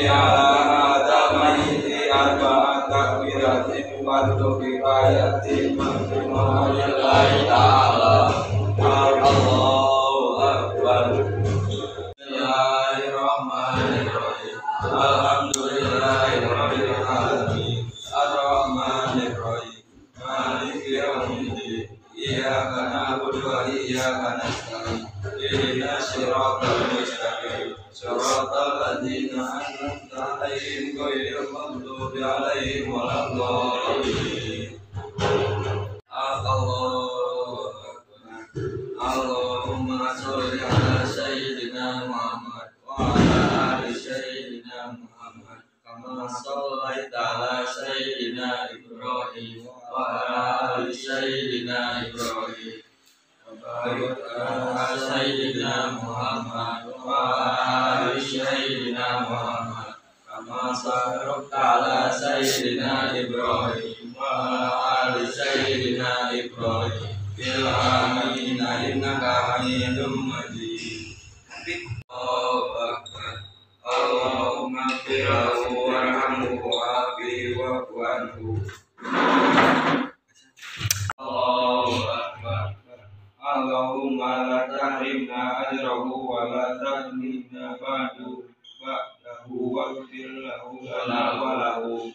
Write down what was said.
ala adamaihi arba'at takbiratin wardu kifayatin lillahi ta'ala. Allahu akbar. Bismillahirrahmanirrahim. Alhamdulillahirabbil alamin. Arrahmanirrahim. Maliki yaumiddin. Iyyaka na'budu wa iyyaka nasta'in. Ihdinas siratal mustaqim. Siratal ladzina an'amta 'alaihim ghairil maghdubi 'alaihim waladdallin. Allahu akbar. Allahumma sholli ala sayyidina Muhammad wa ala ali sayyidina Muhammad kama shallaita ala sayyidina Ibrahim wa ala ali sayyidina Ibrahim wa barik ala sayyidina Muhammad wa ala ali sayyidina Muhammad kama barakta ala sayyidina Ibrahim wa ala ali sayyidina Ibrahim fil alamin innaka Hamidum Majid. Allahu akbar. Allahumma ighfirlahu warhamhu wa'afihi wa'fu anhu. Allahu akbar. Allahumma la tahrimna ajrahu wa la tahrimna ba'dahu waghfir lahu wa lahu.